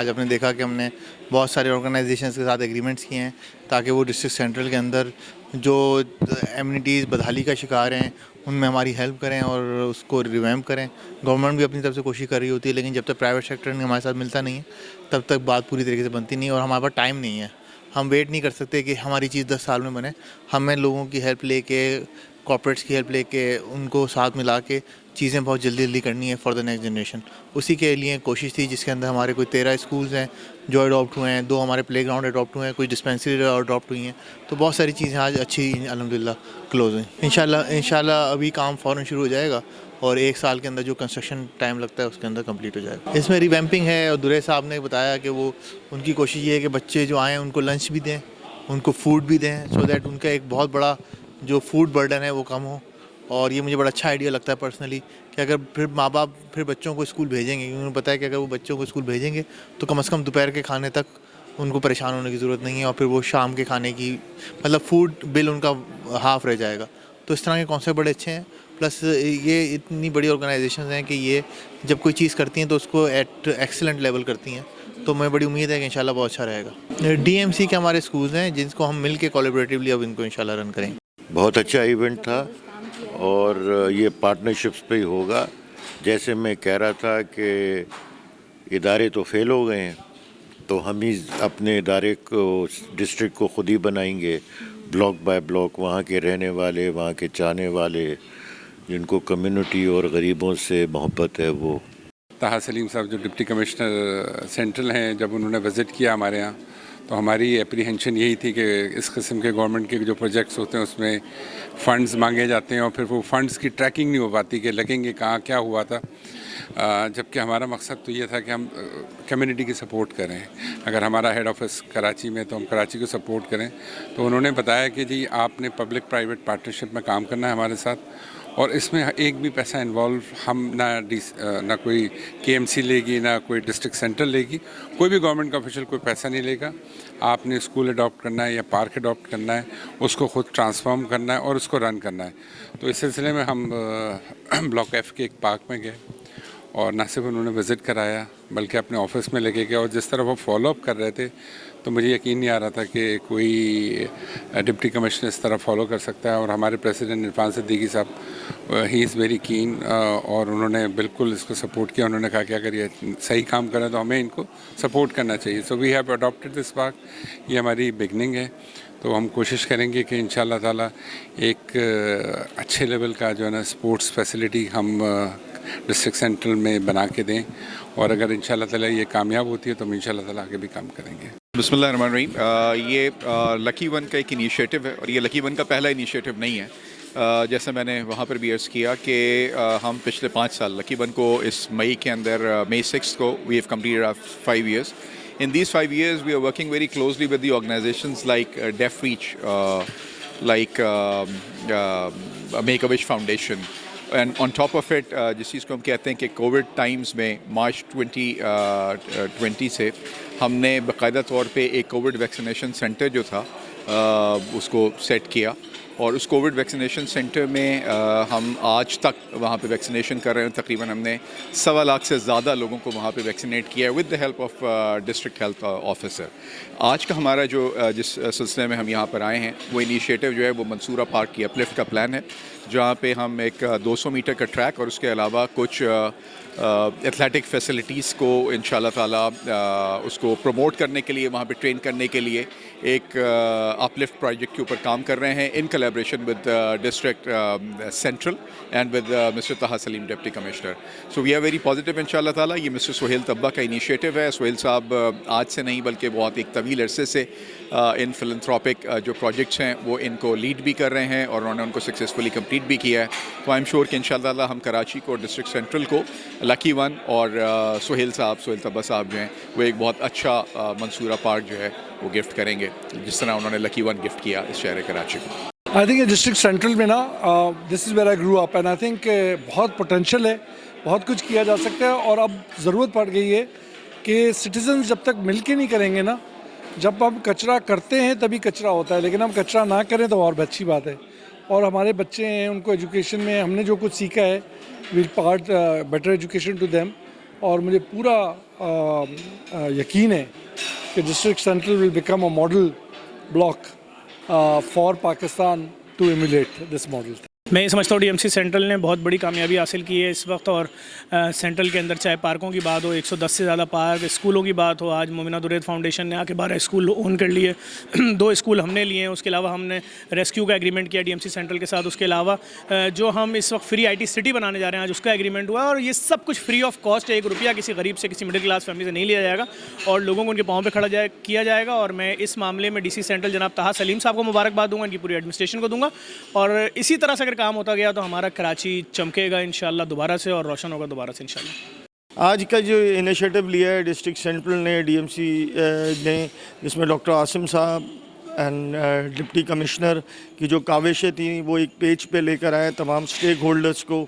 आज आपने देखा कि हमने बहुत सारे ऑर्गेनाइजेशंस के साथ एग्रीमेंट्स किए हैं ताकि वो डिस्ट्रिक्ट सेंट्रल के अंदर जो एमिनिटीज़ बदहाली का शिकार हैं उनमें हमारी हेल्प करें और उसको रिवैम्प करें। गवर्नमेंट भी अपनी तरफ से कोशिश कर रही होती है, लेकिन जब तक प्राइवेट सेक्टर हमारे साथ मिलता नहीं है तब तक बात पूरी तरीके से बनती नहीं है। और हमारे पास टाइम नहीं है, हम वेट नहीं कर सकते कि हमारी चीज़ 10 साल में बने। हमें लोगों की हेल्प लेके, कॉर्पोरेट्स की हेल्प लेके, उनको साथ मिला के चीज़ें बहुत जल्दी जल्दी करनी है फॉर द नेक्स्ट जनरेशन। उसी के लिए कोशिश थी जिसके अंदर हमारे कोई 13 स्कूल्स हैं जो अडॉप्ट हुए हैं, 2 हमारे प्ले ग्राउंड अडॉप्ट हुए हैं, कुछ डिस्पेंसरी अडॉप्ट हुई हैं। तो बहुत सारी चीज़ें आज अच्छी अल्हम्दुलिल्लाह क्लोज हुई। इंशाल्लाह अभी काम फ़ौरन शुरू हो जाएगा और 1 साल के अंदर जो कंस्ट्रक्शन टाइम लगता है उसके अंदर कंप्लीट हो जाएगा। इसमें रिवैम्पिंग है और दुरे साहब ने बताया कि वो उनकी कोशिश ये है कि बच्चे जो आएँ उनको लंच भी दें, उनको फूड भी दें, सो दैट उनका एक बहुत बड़ा जो फूड बर्डन है वो कम हो। और ये मुझे बड़ा अच्छा आइडिया लगता है पर्सनली कि अगर फिर माँ बाप फिर बच्चों को स्कूल भेजेंगे, क्योंकि उन्हें पता है कि अगर वो बच्चों को स्कूल भेजेंगे तो कम से कम दोपहर के खाने तक उनको परेशान होने की ज़रूरत नहीं है और फिर वो शाम के खाने की मतलब फूड बिल उनका हाफ़ रह जाएगा। तो इस तरह के कॉन्सेप्ट बड़े अच्छे हैं। प्लस ये इतनी बड़ी ऑर्गेनाइजेशन हैं कि ये जब कोई चीज़ करती हैं तो उसको एट एक्सीलेंट लेवल करती हैं। तो मैं बड़ी उम्मीद है कि इंशाल्लाह बहुत अच्छा रहेगा। डीएमसी के हमारे स्कूल्स हैं जिनको हम मिल के कोलैबोरेटिवली अब इनको इंशाल्लाह रन करेंगे। बहुत अच्छा इवेंट था और ये पार्टनरशिप्स पे ही होगा। जैसे मैं कह रहा था कि इदारे तो फेल हो गए हैं, तो हम ही अपने इदारे को, डिस्ट्रिक्ट को ख़ुद ही बनाएंगे, ब्लॉक बाय ब्लॉक। वहाँ के रहने वाले, वहाँ के चाहने वाले, जिनको कम्युनिटी और गरीबों से मोहब्बत है, वो। ताहा सलीम साहब जो डिप्टी कमिश्नर सेंट्रल हैं, जब उन्होंने विज़िट किया हमारे यहाँ तो हमारी एप्रीहेंशन यही थी कि इस किस्म के गवर्नमेंट के जो प्रोजेक्ट्स होते हैं उसमें फ़ंड्स मांगे जाते हैं और फिर वो फ़ंड्स की ट्रैकिंग नहीं हो पाती कि लगेंगे कहाँ, क्या हुआ था। जबकि हमारा मकसद तो ये था कि हम कम्युनिटी की सपोर्ट करें। अगर हमारा हेड ऑफिस कराची में तो हम कराची को सपोर्ट करें। तो उन्होंने बताया कि जी आपने पब्लिक प्राइवेट पार्टनरशिप में काम करना है हमारे साथ और इसमें एक भी पैसा इन्वॉल्व हम ना कोई केएमसी लेगी, ना कोई डिस्ट्रिक्ट सेंटर लेगी, कोई भी गवर्नमेंट का ऑफिशियल कोई पैसा नहीं लेगा। आपने स्कूल अडॉप्ट करना है या पार्क अडॉप्ट करना है, उसको खुद ट्रांसफॉर्म करना है और उसको रन करना है। तो इस सिलसिले में हम ब्लॉक एफ के एक पार्क में गए और न सिर्फ उन्होंने विज़िट कराया बल्कि अपने ऑफिस में लेके गए और जिस तरह वो फॉलोअप कर रहे थे तो मुझे यकीन नहीं आ रहा था कि कोई डिप्टी कमिश्नर इस तरह फॉलो कर सकता है। और हमारे प्रेसिडेंट इरफान सिद्दीकी साहब, ही इज़ वेरी कीन और उन्होंने बिल्कुल इसको सपोर्ट किया। उन्होंने कहा कि अगर ये सही काम करें तो हमें इनको सपोर्ट करना चाहिए। So we have adopted this park. ये हमारी बिगनिंग है, तो हम कोशिश करेंगे कि इंशाल्लाह ताला एक अच्छे लेवल का जो है ना स्पोर्ट्स फैसिलिटी हम डिस्ट्रिक्ट सेंट्रल में बना के दें और अगर इंशाल्लाह ताला ये कामयाब होती है तो हम इंशाल्लाह ताला आगे भी काम करेंगे। बिस्मिल्लाहिर्रहमानिर्रहीम। ये लकी वन का एक इनिशिएटिव है और ये लकी वन का पहला इनिशिएटिव नहीं है। जैसे मैंने वहाँ पर भी अर्ज़ किया कि हम पिछले 5 साल लकी वन को इस मई के अंदर मई 6 को we have completed 5 years. In these 5 years we are working very closely with the organizations like Deaf Reach, like Make-A-Wish Foundation. And on top of it जिस चीज़ को हम कहते हैं कि कोविड टाइम्स में मार्च 2020 से हमने बाकायदा तौर पे एक कोविड वैक्सीनेशन सेंटर जो था उसको सेट किया और उस कोविड वैक्सीनेशन सेंटर में हम आज तक वहाँ पे वैक्सीनेशन कर रहे हैं। तकरीबन हमने 1.25 लाख से ज़्यादा लोगों को वहाँ पे वैक्सीनेट किया है with the help of district health officer. आज का हमारा जो जिस सिलसिले में हम यहाँ पर आए हैं वो इनिशिएटिव जो है वो मंसूरा पार्क की अपलिफ्ट का प्लान है, जहाँ पे हम एक 200 मीटर का ट्रैक और उसके अलावा कुछ एथलेटिक फैसिलिटीज़ को इंशाल्लाह ताला उसको प्रमोट करने के लिए, वहाँ पे ट्रेन करने के लिए एक अपलिफ्ट प्रोजेक्ट के ऊपर काम कर रहे हैं in collaboration with district central and with mister Taha Saleem deputy commissioner. So we are very positive इंशाल्लाह ताला। ये मिस्टर सोहेल तब्बा का इनिशिएटिव है। सोहेल साहब आज से नहीं बल्कि बहुत एक तवील अरसे से इन फिलंथ्रोपिक जो प्रोजेक्ट्स हैं वो इनको लीड भी कर रहे हैं और उन्होंने उनको सक्सेसफुली कंप्लीट भी किया है। तो आई एम श्योर कि इंशाल्लाह ताला हम कराची को, डिस्ट्रिक्ट सेंट्रल को लकी वन और सोहेल तब्बा साहब जो हैं वो एक बहुत अच्छा मंसूरा पार्क जो है वो गिफ्ट करेंगे, जिस तरह उन्होंने लकी वन गिफ्ट किया इस शहर कराची को। आई थिंक डिस्ट्रिक्ट सेंट्रल में ना this is where I grew up and I think बहुत पोटेंशियल है, बहुत कुछ किया जा सकता है। और अब ज़रूरत पड़ गई है कि सिटीजन्स जब तक मिल के नहीं करेंगे ना, जब हम कचरा करते हैं तभी कचरा होता है, लेकिन हम कचरा ना करें तो और अच्छी बात है। और हमारे बच्चे हैं, उनको एजुकेशन में हमने जो कुछ सीखा है will part better education to them. और मुझे पूरा यकीन है कि district central will become a model block for Pakistan to emulate this model. मैं ये समझता हूँ डीएमसी सेंट्रल ने बहुत बड़ी कामयाबी हासिल की है इस वक्त, और सेंट्रल के अंदर चाहे पार्कों की बात हो, 110 से ज़्यादा पार्क, स्कूलों की बात हो, आज मोमिना दुरैद फाउंडेशन ने आके 12 स्कूल ओन कर लिए 2 स्कूल हमने लिए हैं, उसके अलावा हमने रेस्क्यू का एग्रीमेंट किया डीएमसी सेंट्रल के साथ, उसके अलावा जो हम इस वक्त फ्री IT सिटी बनाने जा रहे हैं आज उसका एग्रीमेंट हुआ, और ये सब कुछ फ्री ऑफ कॉस्ट है। 1 रुपया किसी गरीब से, किसी मिडिल क्लास फैमिली से नहीं लिया जाएगा और लोगों को उनके पाँव पर खड़ा किया जाएगा। और मैं इस मामले में DC सेंट्रल जनाब ताहा सलीम साहब को मुबारकबाद दूंगा, इनकी पूरी एडमिनिस्ट्रेशन को दूंगा, और इसी तरह से अगर काम होता गया तो हमारा कराची चमकेगा इंशाल्लाह दोबारा से और रोशन होगा दोबारा से इंशाल्लाह। आज का जो इनिशिएटिव लिया है डिस्ट्रिक्ट सेंट्रल ने, डीएमसी ने, जिसमें डॉक्टर आसिम साहब एंड डिप्टी कमिश्नर की जो काविशें थी वो एक पेज पे लेकर आए तमाम स्टेक होल्डर्स को।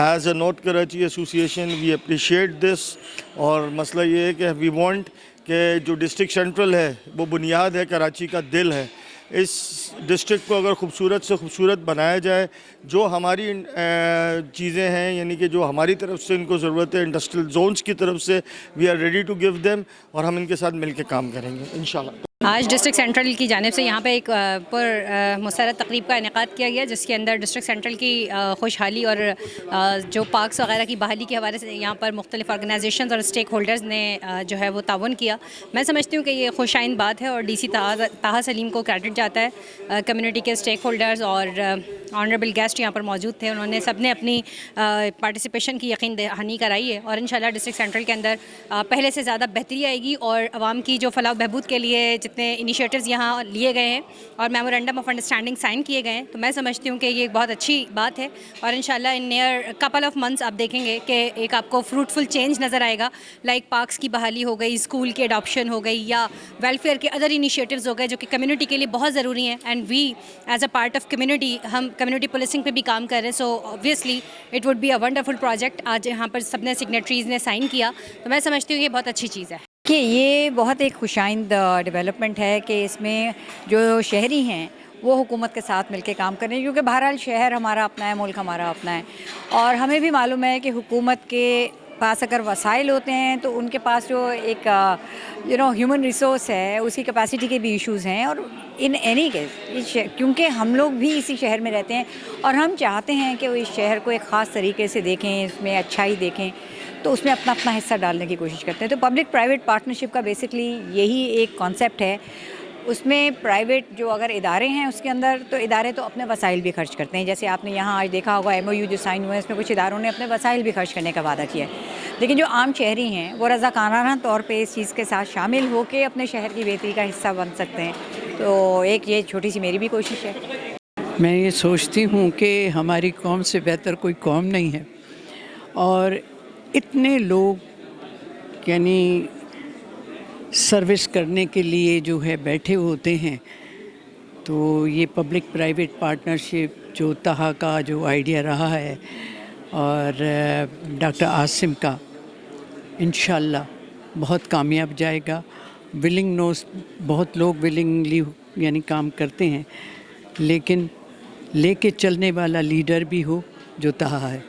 As a north Karachi association we appreciate this, और मसला ये है कि वी वांट कि जो डिस्ट्रिक्ट सेंट्रल है वो बुनियाद है, कराची का दिल है। इस डिस्ट्रिक्ट को अगर खूबसूरत से खूबसूरत बनाया जाए, जो हमारी चीज़ें हैं यानी कि जो हमारी तरफ से इनको ज़रूरत है, इंडस्ट्रियल जोन्स की तरफ से we are ready to give them, और हम इनके साथ मिलकर काम करेंगे इंशाल्लाह। आज डिस्ट्रिक्ट सेंट्रल की जानिब से यहाँ पे एक मुसर्रत तकरीब का इनेकाद किया गया, जिसके अंदर डिस्ट्रिक्ट सेंट्रल की खुशहाली और जो पार्क्स वगैरह की बहाली के हवाले से यहाँ पर मुख्तलिफ ऑर्गेनाइजेशंस और स्टेक होल्डर्स ने जो है वो तावन किया। मैं समझती हूँ कि ये खुशाइन बात है और DC ताहा सलीम को क्रेडिट जाता है। कम्युनिटी के स्टेक होल्डर्स और ऑनरेबल गेस्ट यहाँ पर मौजूद थे, उन्होंने सब ने अपनी पार्टिसिपेशन की यकीन दहानी कराई है, और इंशाल्लाह डिस्ट्रिक्ट सेंट्रल के अंदर पहले से ज़्यादा बेहतरी आएगी, और आवाम की जो फलाह बहबूद के लिए जितने इनिशिएटिव्स यहाँ लिए गए हैं और मेमोरेंडम ऑफ अंडरस्टैंडिंग साइन किए गए हैं, तो मैं समझती हूँ कि ये एक बहुत अच्छी बात है, और इंशाल्लाह in near couple of months आप देखेंगे कि एक आपको फ्रूटफुल चेंज नज़र आएगा। लाइक पार्क्स की बहाली हो गई, स्कूल की अडॉप्शन हो गई, या वेलफेयर के अदर इनिशिएटिव्स हो गए जो कि कम्युनिटी के लिए बहुत ज़रूरी हैं, and we as a part of community हम कम्युनिटी पुलिसिंग पे भी काम कर रहे हैं। So obviously it would be a wonderful project. आज यहाँ पर सबने सिग्नेटरीज़ ने साइन किया, तो मैं समझती हूँ ये बहुत अच्छी चीज़ है कि ये बहुत एक खुशाइंद डेवलपमेंट है कि इसमें जो शहरी हैं वो हुकूमत के साथ मिलकर काम करें, क्योंकि बहरहाल शहर हमारा अपना है, मुल्क हमारा अपना है, और हमें भी मालूम है कि हुकूमत के पास अगर वसाइल होते हैं तो उनके पास जो एक ह्यूमन रिसोर्स है उसकी कैपेसिटी के भी इश्यूज़ हैं। और इन एनी केस क्योंकि हम लोग भी इसी शहर में रहते हैं और हम चाहते हैं कि वो इस शहर को एक ख़ास तरीके से देखें, इसमें अच्छाई देखें, तो उसमें अपना अपना हिस्सा डालने की कोशिश करते हैं। तो पब्लिक प्राइवेट पार्टनरशिप का बेसिकली यही एक कॉन्सेप्ट है। उसमें प्राइवेट जो अगर इदारे हैं उसके अंदर, तो इदारे तो अपने वसाइल भी खर्च करते हैं। जैसे आपने यहाँ आज देखा होगा MOU जो साइन हुए हैं, इसमें कुछ इदारों ने अपने वसाइल भी खर्च करने का वादा किया है, लेकिन जो आम शहरी हैं वो रज़ाकाराना तौर पे इस चीज़ के साथ शामिल होकर अपने शहर की बेहतरी का हिस्सा बन सकते हैं। तो एक ये छोटी सी मेरी भी कोशिश है। मैं ये सोचती हूँ कि हमारी कौम से बेहतर कोई कौम नहीं है, और इतने लोग यानी सर्विस करने के लिए जो है बैठे होते हैं, तो ये पब्लिक प्राइवेट पार्टनरशिप जो ताहा का जो आइडिया रहा है और डॉक्टर आसिम का, इंशाल्लाह बहुत कामयाब जाएगा। विलिंगनेस, बहुत लोग विलिंगली यानी काम करते हैं, लेकिन लेके चलने वाला लीडर भी हो जो ताहा है।